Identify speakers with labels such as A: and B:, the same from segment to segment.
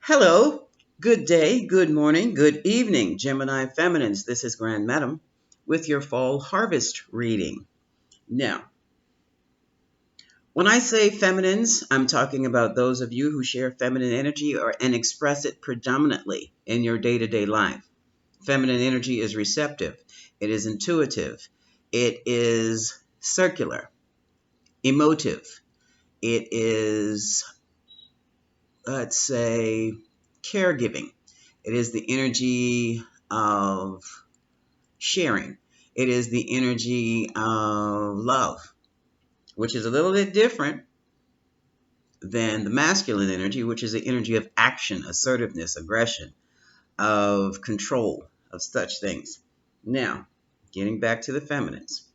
A: Hello, good day, good morning, good evening, Gemini Feminines. This is Grand Madam with your fall harvest reading. Now, when I say feminines, I'm talking about those of you who share feminine energy and express it predominantly in your day to day life. Feminine energy is receptive, it is intuitive, it is circular, emotive, it is, let's say, caregiving. It is the energy of sharing. It is the energy of love, which is a little bit different than the masculine energy, which is the energy of action, assertiveness, aggression, of control, of such things. Now, getting back to the feminines.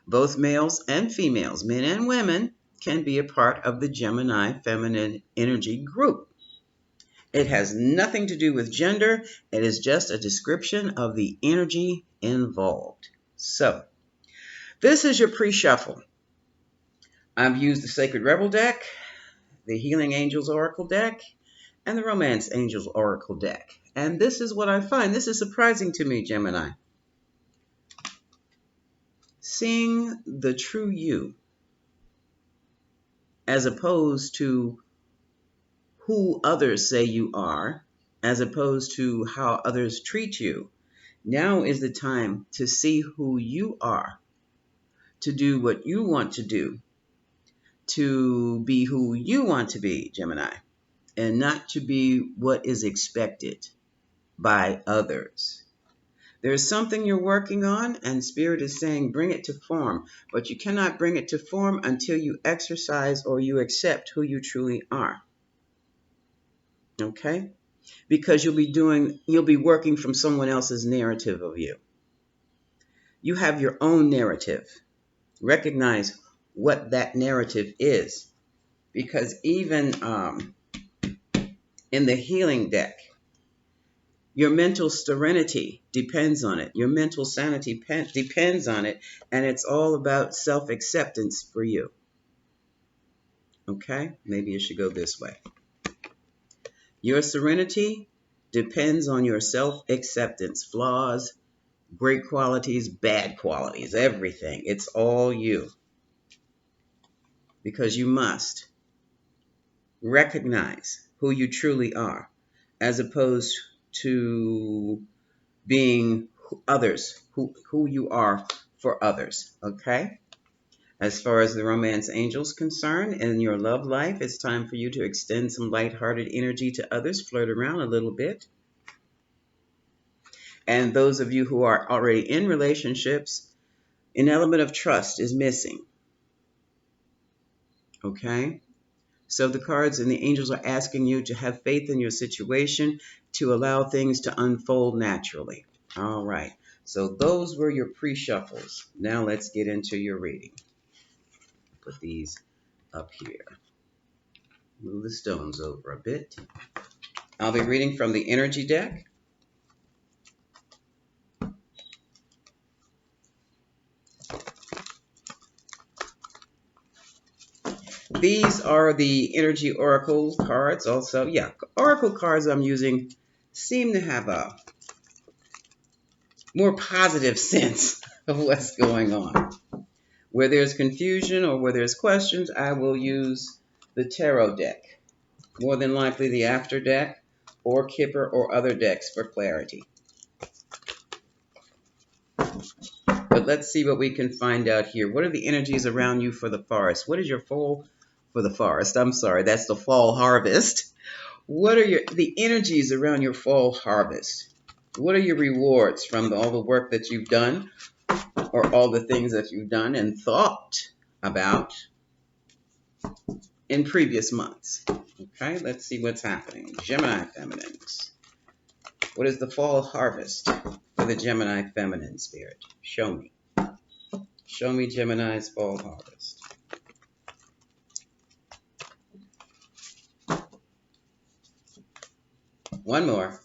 A: Both males and females, men and women, can be a part of the Gemini feminine energy group. It has nothing to do with gender. It is just a description of the energy involved. So, this is your pre-shuffle. I've used the Sacred Rebel deck, the Healing Angels Oracle deck, and the Romance Angels Oracle deck. And this is what I find. This is surprising to me, Gemini. Seeing the true you as opposed to who others say you are, as opposed to how others treat you. Now is the time to see who you are, to do what you want to be who you want to be, Gemini, and not to be what is expected by others. There's something you're working on, and Spirit is saying bring it to form, but you cannot bring it to form until you exercise or you accept who you truly are. Okay? Because you'll be working from someone else's narrative of you. You have your own narrative. Recognize what that narrative is. Because even in the healing deck, your mental serenity depends on it. Your mental sanity depends on it. And it's all about self-acceptance for you. Okay? Maybe it should go this way. Your serenity depends on your self-acceptance. Flaws, great qualities, bad qualities, everything. It's all you. Because you must recognize who you truly are, as opposed to being others, who you are for others, okay? As far as the romance angels concerned, in your love life, it's time for you to extend some lighthearted energy to others, flirt around a little bit. And those of you who are already in relationships, an element of trust is missing, okay? So the cards and the angels are asking you to have faith in your situation, to allow things to unfold naturally. All right. So those were your pre-shuffles. Now let's get into your reading. Put these up here. Move the stones over a bit. I'll be reading from the energy deck. These are the energy oracle cards also. Yeah, oracle cards I'm using seem to have a more positive sense of what's going on. Where there's confusion or where there's questions, I will use the tarot deck. More than likely the after deck or Kipper or other decks for clarity. But let's see what we can find out here. What are the energies around you for the forest? What is your fall for the forest? I'm sorry, that's the fall harvest. What are the energies around your fall harvest? What are your rewards from all the work that you've done or all the things that you've done and thought about in previous months? Okay, let's see what's happening. Gemini feminines. What is the fall harvest for the Gemini feminine spirit? Show me. Show me Gemini's fall harvest. One more.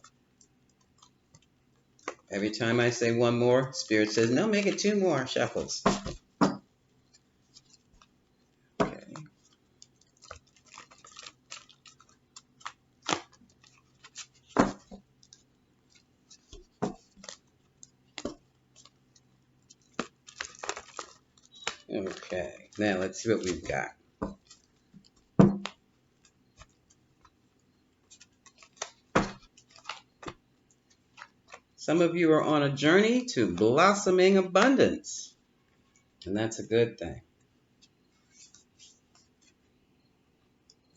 A: Every time I say one more, Spirit says, no, make it two more shuffles. Okay. Okay, now let's see what we've got. Some of you are on a journey to blossoming abundance, and that's a good thing.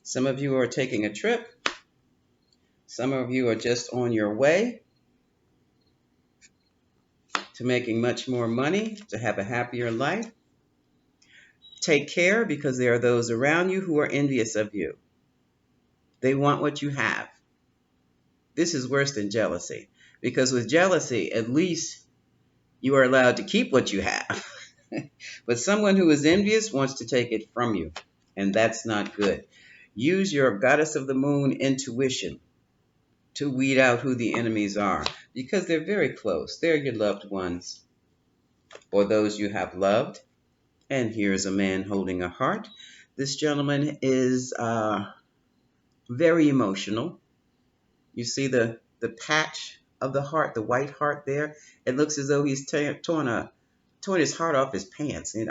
A: Some of you are taking a trip. Some of you are just on your way to making much more money, to have a happier life. Take care, because there are those around you who are envious of you. They want what you have. This is worse than jealousy, because with jealousy, at least you are allowed to keep what you have. But someone who is envious wants to take it from you, and that's not good. Use your goddess of the moon intuition to weed out who the enemies are, because they're very close. They're your loved ones or those you have loved. And here's a man holding a heart. This gentleman is very emotional. You see the patch of the heart, the white heart there? It looks as though he's torn his heart off his pants, and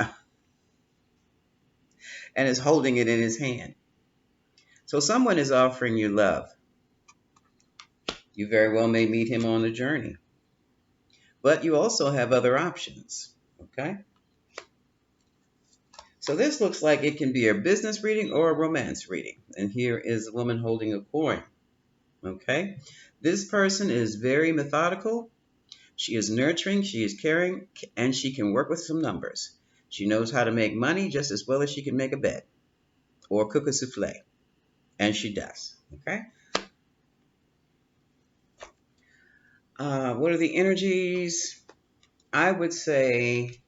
A: is holding it in his hand. So someone is offering you love. You very well may meet him on the journey. But you also have other options, okay? So this looks like it can be a business reading or a romance reading. And here is a woman holding a coin, okay? This person is very methodical. She is nurturing, she is caring, and she can work with some numbers. She knows how to make money just as well as she can make a bed or cook a souffle. And she does, okay? What are the energies? I would say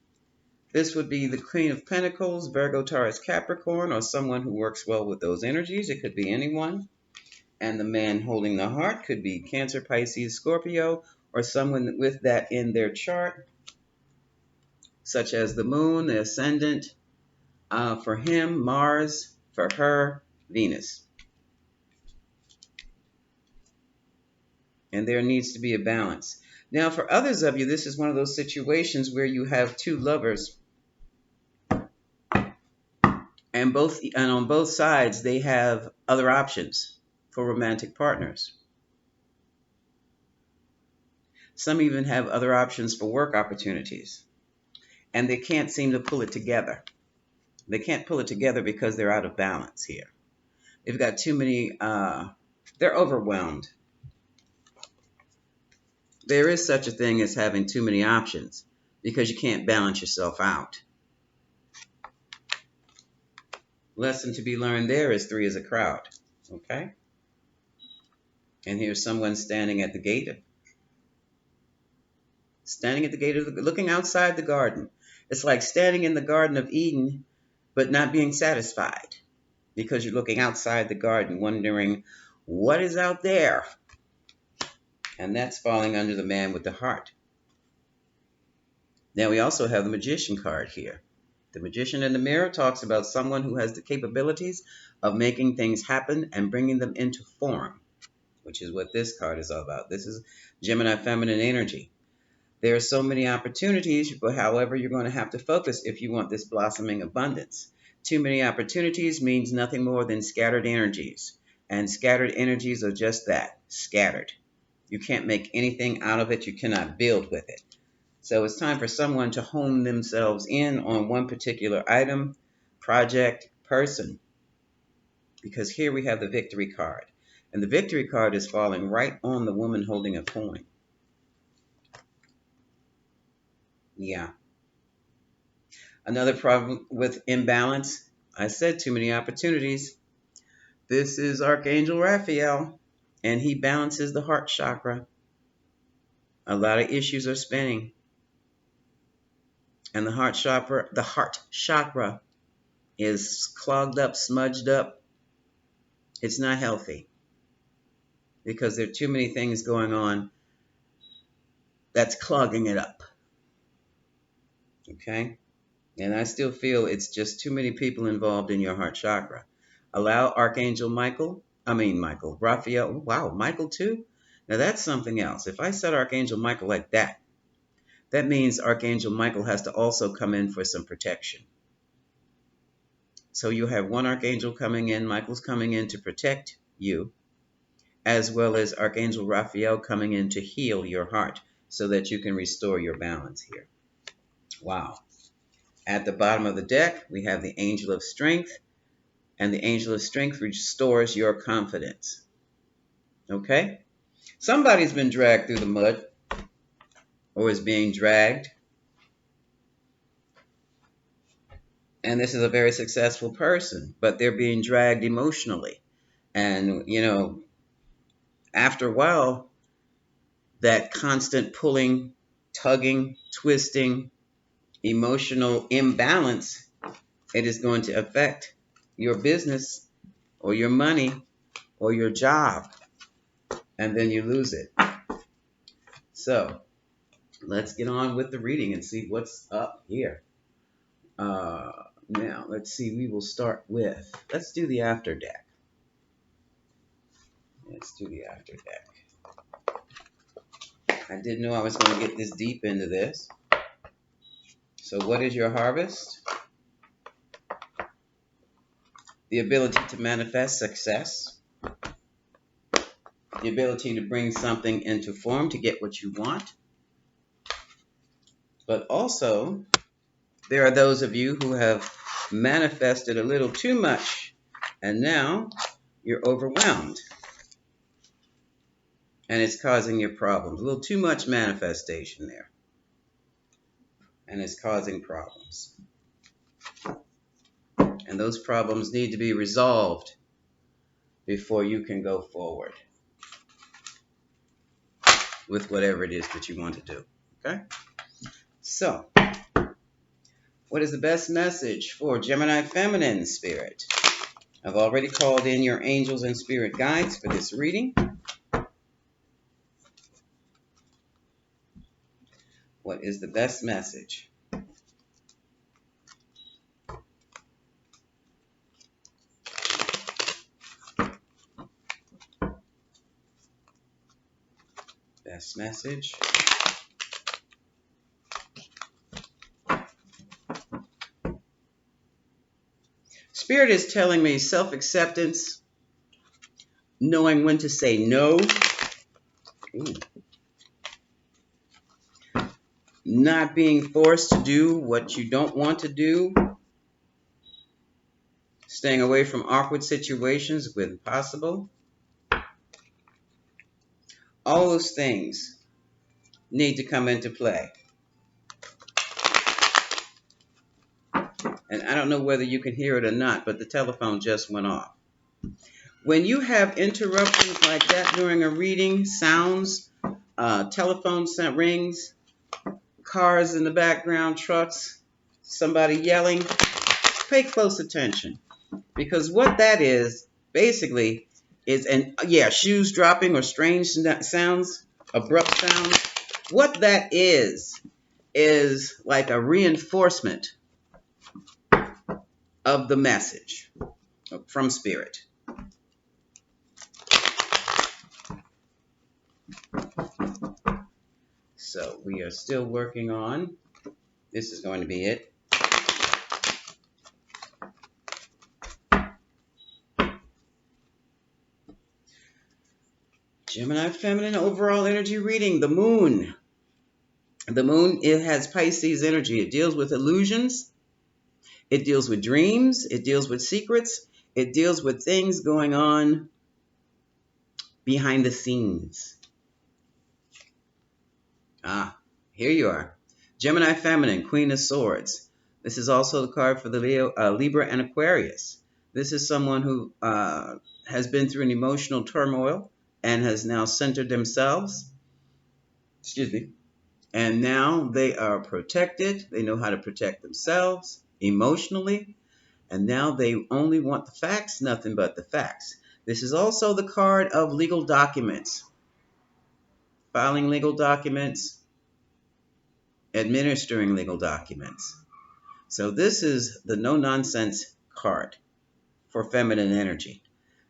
A: this would be the Queen of Pentacles, Virgo, Taurus, Capricorn, or someone who works well with those energies. It could be anyone. And the man holding the heart could be Cancer, Pisces, Scorpio, or someone with that in their chart, such as the moon, the ascendant, for him, Mars, for her, Venus. And there needs to be a balance. Now, for others of you, this is one of those situations where you have two lovers, and on both sides they have other options for romantic partners. Some even have other options for work opportunities, and they can't seem to pull it together. They can't pull it together because they're out of balance here. They've got too many, they're overwhelmed. There is such a thing as having too many options because you can't balance yourself out. Lesson to be learned there is 3 is a crowd, okay? And here's someone standing at the gate, looking outside the garden. It's like standing in the Garden of Eden, but not being satisfied because you're looking outside the garden, wondering what is out there. And that's falling under the man with the heart. Now we also have the Magician card here. The Magician in the mirror talks about someone who has the capabilities of making things happen and bringing them into form, which is what this card is all about. This is Gemini feminine energy. There are so many opportunities, but however, you're going to have to focus if you want this blossoming abundance. Too many opportunities means nothing more than scattered energies. And scattered energies are just that, scattered. You can't make anything out of it. You cannot build with it. So it's time for someone to hone themselves in on one particular item, project, person. Because here we have the victory card. And the victory card is falling right on the woman holding a coin. Yeah. Another problem with imbalance, I said too many opportunities. This is Archangel Raphael, and he balances the heart chakra. A lot of issues are spinning. And the heart chakra is clogged up, smudged up. It's not healthy because there are too many things going on that's clogging it up. Okay? And I still feel it's just too many people involved in your heart chakra. Allow Archangel Raphael, wow, Michael too? Now that's something else. If I set Archangel Michael like that, that means Archangel Michael has to also come in for some protection. So you have one archangel coming in, Michael's coming in to protect you, as well as Archangel Raphael coming in to heal your heart so that you can restore your balance here. Wow. At the bottom of the deck, we have the Angel of Strength, and the Angel of Strength restores your confidence. Okay? Somebody's been dragged through the mud or is being dragged. And this is a very successful person, but they're being dragged emotionally. And, after a while, that constant pulling, tugging, twisting, emotional imbalance, it is going to affect your business or your money or your job. And then you lose it. So let's get on with the reading and see what's up here. Now, let's see. We will start with, let's do the after deck. Let's do the after deck. I didn't know I was going to get this deep into this. So what is your harvest? The ability to manifest success. The ability to bring something into form to get what you want. But also, there are those of you who have manifested a little too much, and now you're overwhelmed. And it's causing you problems. A little too much manifestation there. And it's causing problems. And those problems need to be resolved before you can go forward with whatever it is that you want to do. Okay? So, what is the best message for Gemini feminine spirit? I've already called in your angels and spirit guides for this reading. What is the best message? Best message. Spirit is telling me self-acceptance, knowing when to say no. Ooh. Not being forced to do what you don't want to do. Staying away from awkward situations when possible. All those things need to come into play. And I don't know whether you can hear it or not, but the telephone just went off. When you have interruptions like that during a reading, sounds, telephone rings, cars in the background, trucks, somebody yelling, pay close attention. Because what that is, basically, is, shoes dropping or strange sounds, abrupt sounds. What that is like a reinforcement of the message from Spirit. So we are still working on, this is going to be it. Gemini feminine overall energy reading, the moon. The moon, it has Pisces energy. It deals with illusions. It deals with dreams. It deals with secrets. It deals with things going on behind the scenes. Here you are. Gemini feminine, Queen of Swords. This is also the card for the Libra and Aquarius. This is someone who has been through an emotional turmoil and has now centered themselves. And now they are protected. They know how to protect themselves emotionally. And now they only want the facts, nothing but the facts. This is also the card of legal documents. Filing legal documents, administering legal documents. So this is the no-nonsense card for feminine energy.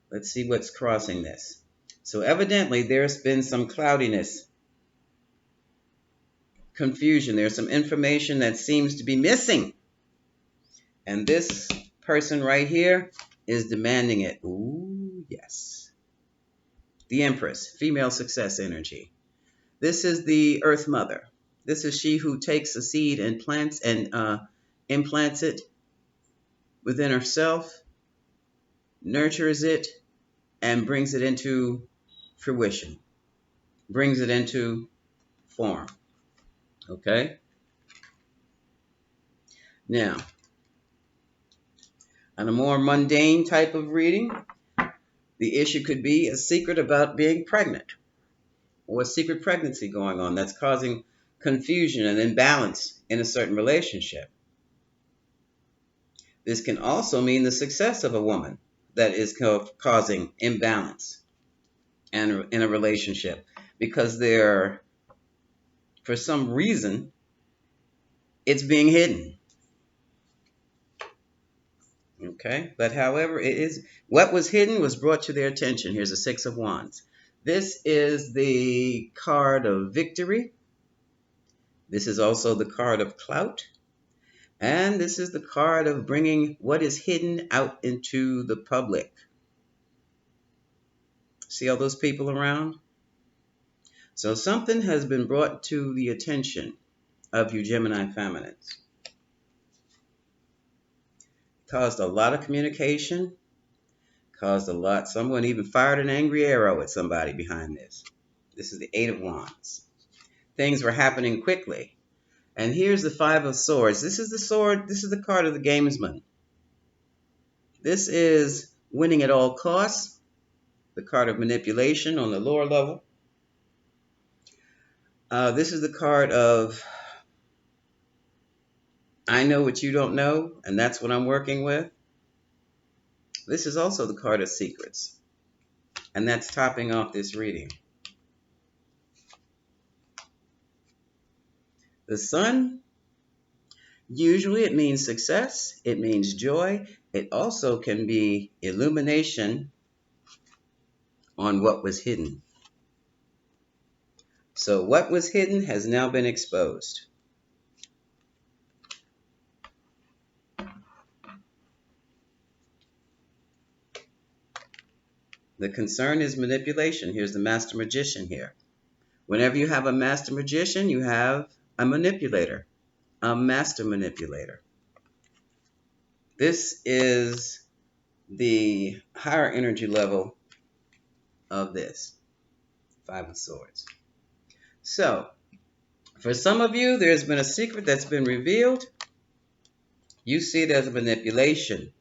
A: Let's see what's crossing this. So evidently there's been some cloudiness, confusion. There's some information that seems to be missing. And this person right here is demanding it. Ooh, yes. The Empress, female success energy. This is the Earth Mother. This is she who takes a seed and plants and implants it within herself, nurtures it, and brings it into fruition, brings it into form. Okay? Now, on a more mundane type of reading, the issue could be a secret about being pregnant or a secret pregnancy going on that's causing confusion and imbalance in a certain relationship. This can also mean the success of a woman that is causing imbalance and in a relationship because they're, for some reason, it's being hidden. Okay, but however, it is what was hidden was brought to their attention. Here's a Six of Wands. This is the card of victory. This is also the card of clout. And this is the card of bringing what is hidden out into the public. See all those people around? So something has been brought to the attention of you Gemini feminines. Caused a lot of communication, caused a lot. Someone even fired an angry arrow at somebody behind this. This is the Eight of Wands. Things were happening quickly. And here's the Five of Swords. This is the sword. This is the card of the gamesman. This is winning at all costs. The card of manipulation on the lower level. This is the card of I know what you don't know, and that's what I'm working with. This is also the card of secrets, and that's topping off this reading. The Sun, usually it means success, it means joy. It also can be illumination on what was hidden. So what was hidden has now been exposed. The concern is manipulation. Here's the Master Magician here. Whenever you have a Master Magician, you have a manipulator, a master manipulator. This is the higher energy level of this Five of Swords. So, for some of you, there's been a secret that's been revealed. You see it as a manipulation.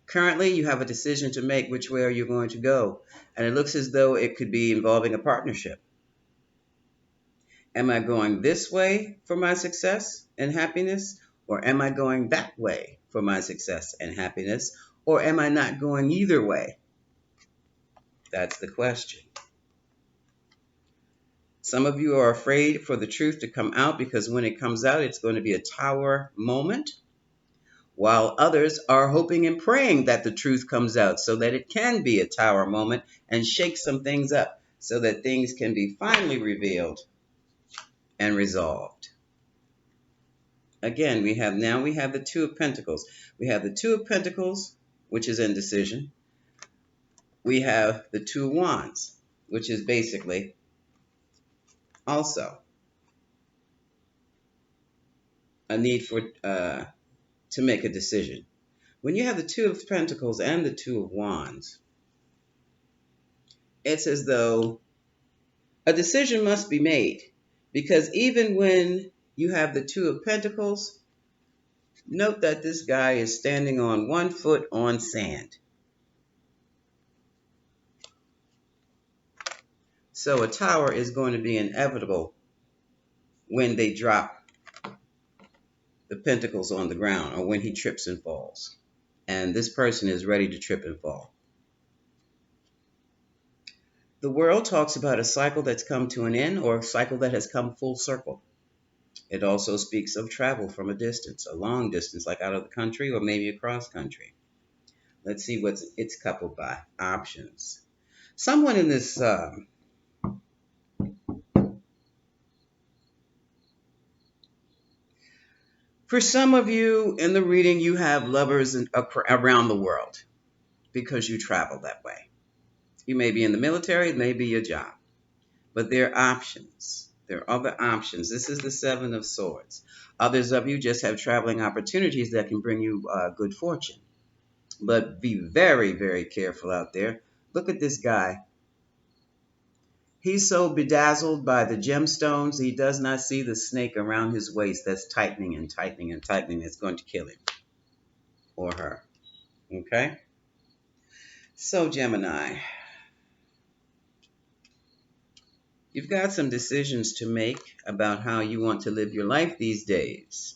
A: Currently, you have a decision to make which way are you going to go. And it looks as though it could be involving a partnership. Am I going this way for my success and happiness? Or am I going that way for my success and happiness? Or am I not going either way? That's the question. Some of you are afraid for the truth to come out because when it comes out, it's going to be a tower moment, while others are hoping and praying that the truth comes out so that it can be a tower moment and shake some things up so that things can be finally revealed and resolved. Again, we have the Two of Pentacles. We have the Two of Pentacles, which is indecision. We have the Two of Wands, which is basically also a need for to make a decision. When you have the Two of Pentacles and the Two of Wands, it's as though a decision must be made, because even when you have the Two of Pentacles, note that this guy is standing on one foot on sand. So a tower is going to be inevitable when they drop the pentacles on the ground or when he trips and falls. And this person is ready to trip and fall. The world talks about a cycle that's come to an end or a cycle that has come full circle. It also speaks of travel from a distance, a long distance, like out of the country or maybe across country. Let's see what it's coupled by. Options. Someone in this For some of you in the reading, you have lovers around the world because you travel that way. You may be in the military, it may be your job, but there are options. There are other options. This is the Seven of Swords. Others of you just have traveling opportunities that can bring you good fortune. But be very, very careful out there. Look at this guy. He's so bedazzled by the gemstones, he does not see the snake around his waist that's tightening and tightening and tightening. It's going to kill him or her. Okay? So, Gemini, you've got some decisions to make about how you want to live your life these days.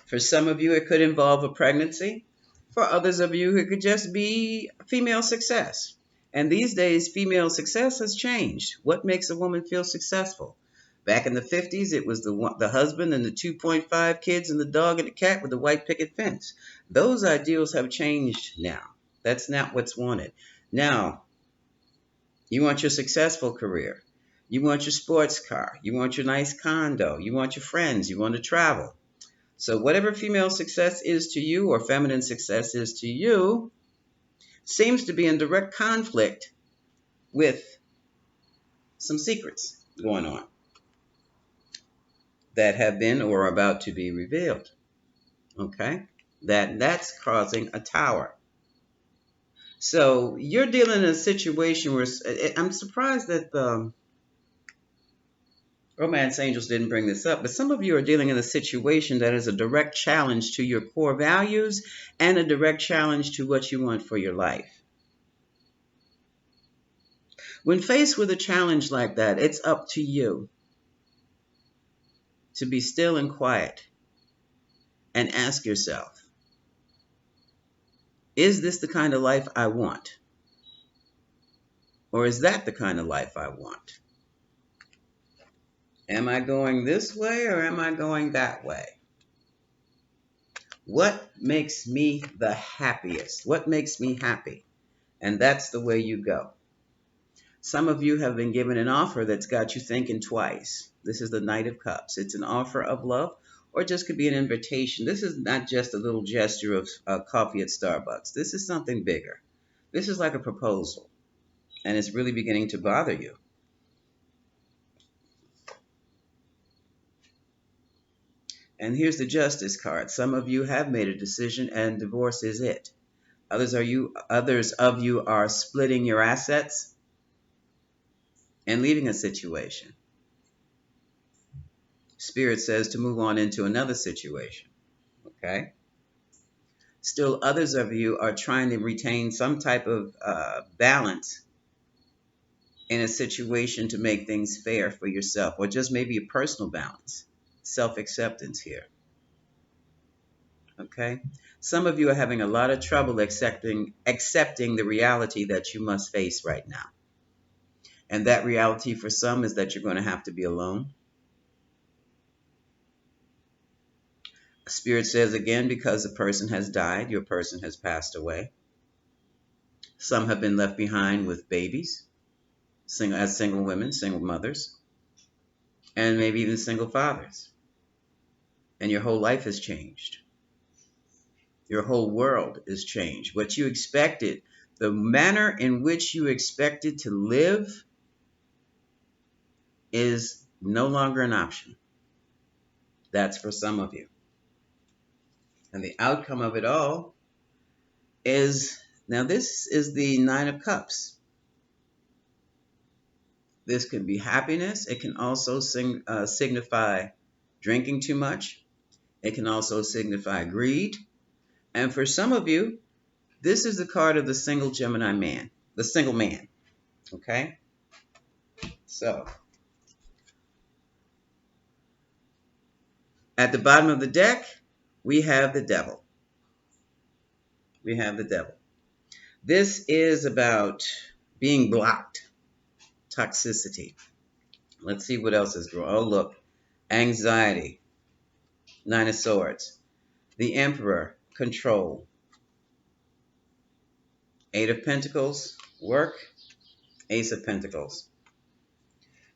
A: For some of you, it could involve a pregnancy. For others of you, it could just be female success. And these days, female success has changed. What makes a woman feel successful? Back in the 50s, it was the husband and the 2.5 kids and the dog and the cat with the white picket fence. Those ideals have changed now. That's not what's wanted. Now, you want your successful career. You want your sports car. You want your nice condo. You want your friends. You want to travel. So whatever female success is to you or feminine success is to you seems to be in direct conflict with some secrets going on that have been or are about to be revealed. Okay? That's causing a tower. So you're dealing in a situation where I'm surprised that the romance angels didn't bring this up, but some of you are dealing in a situation that is a direct challenge to your core values and a direct challenge to what you want for your life. When faced with a challenge like that, it's up to you to be still and quiet and ask yourself, is this the kind of life I want? Or is that the kind of life I want? Am I going this way or am I going that way? What makes me the happiest? What makes me happy? And that's the way you go. Some of you have been given an offer that's got you thinking twice. This is the Knight of Cups. It's an offer of love or it just could be an invitation. This is not just a little gesture of coffee at Starbucks. This is something bigger. This is like a proposal, and it's really beginning to bother you. And here's the Justice card. Some of you have made a decision and divorce is it. Others of you are splitting your assets and leaving a situation. Spirit says to move on into another situation. Okay? Still, others of you are trying to retain some type of balance in a situation to make things fair for yourself, or just maybe a personal balance, self-acceptance here. Okay? Some of you are having a lot of trouble accepting the reality that you must face right now. And that reality for some is that you're going to have to be alone. Spirit says again, because a person has died, your person has passed away. Some have been left behind with babies, as single women, single mothers, and maybe even single fathers. And your whole life has changed. Your whole world is changed. What you expected, the manner in which you expected to live is no longer an option. That's for some of you. And the outcome of it all is, now this is the Nine of Cups. This could be happiness. It can also signify drinking too much. It can also signify greed. And for some of you, this is the card of the single Gemini man, the single man. Okay? So, at the bottom of the deck, we have the devil. We have the devil. This is about being blocked, toxicity. Let's see what else is growing. Oh, look. Anxiety. Nine of Swords. The Emperor. Control. Eight of Pentacles. Work. Ace of Pentacles.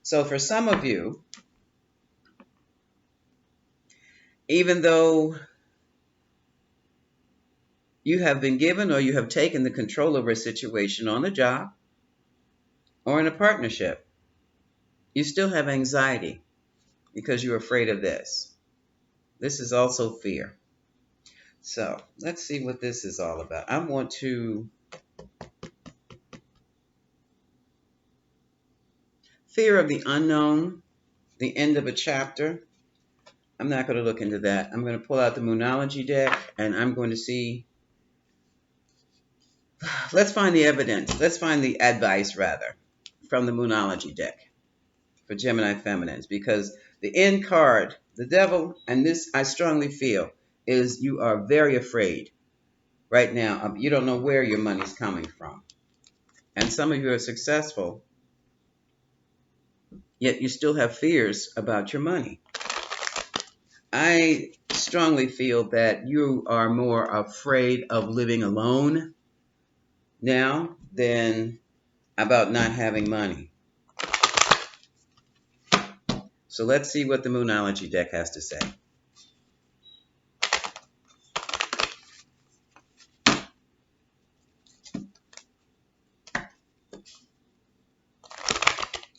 A: So for some of you, even though you have been given or you have taken the control over a situation on the job or in a partnership, you still have anxiety because you're afraid of this. This is also fear. So let's see what this is all about. I want to fear of the unknown, the end of a chapter. I'm not going to look into that. I'm going to pull out the Moonology deck and I'm going to see. Let's find the evidence. Let's find the advice, rather, from the Moonology deck for Gemini feminines, because the end card, the devil, and this I strongly feel, is you are very afraid right now. You don't know where your money's coming from. And some of you are successful, yet you still have fears about your money. I strongly feel that you are more afraid of living alone now than about not having money. So let's see what the Moonology deck has to say.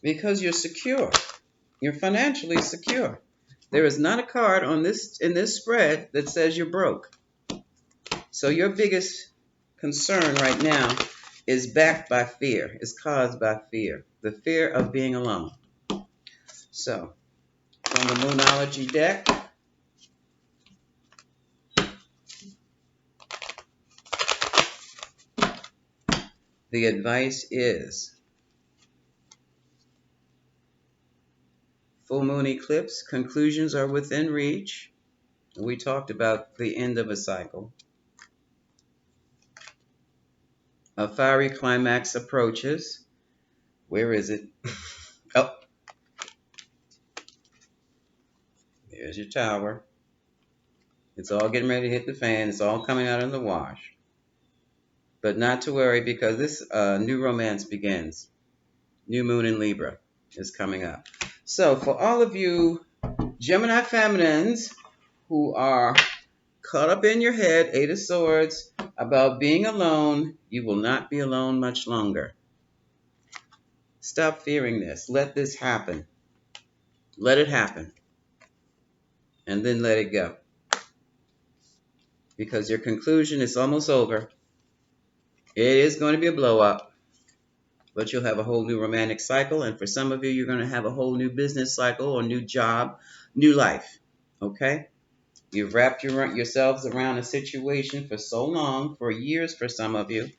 A: Because you're secure. You're financially secure. There is not a card on this in this spread that says you're broke. So your biggest concern right now is backed by fear, is caused by fear, the fear of being alone. So from the Moonology deck, the advice is full moon eclipse, conclusions are within reach. We talked about the end of a cycle. A fiery climax approaches. Where is it? Oh, there's your tower. It's all getting ready to hit the fan. It's all coming out in the wash. But not to worry, because this new romance begins. New moon in Libra is coming up. So for all of you Gemini feminines who are caught up in your head, Eight of Swords, about being alone, you will not be alone much longer. Stop fearing this. Let this happen. Let it happen. And then let it go. Because your conclusion is almost over. It is going to be a blow up. But you'll have a whole new romantic cycle. And for some of you, you're going to have a whole new business cycle or new job, new life. Okay? You've wrapped yourselves around a situation for so long, for years for some of you.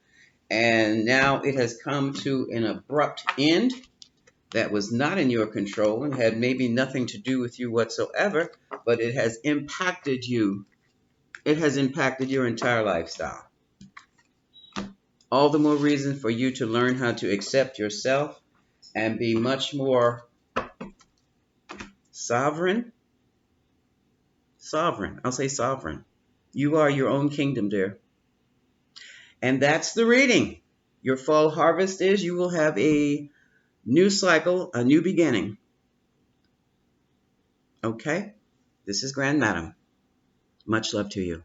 A: And now it has come to an abrupt end that was not in your control and had maybe nothing to do with you whatsoever, but it has impacted you. It has impacted your entire lifestyle. All the more reason for you to learn how to accept yourself and be much more sovereign. Sovereign. I'll say sovereign. You are your own kingdom, dear. And that's the reading. Your fall harvest is you will have a new cycle, a new beginning. Okay? This is Grand Madam. Much love to you.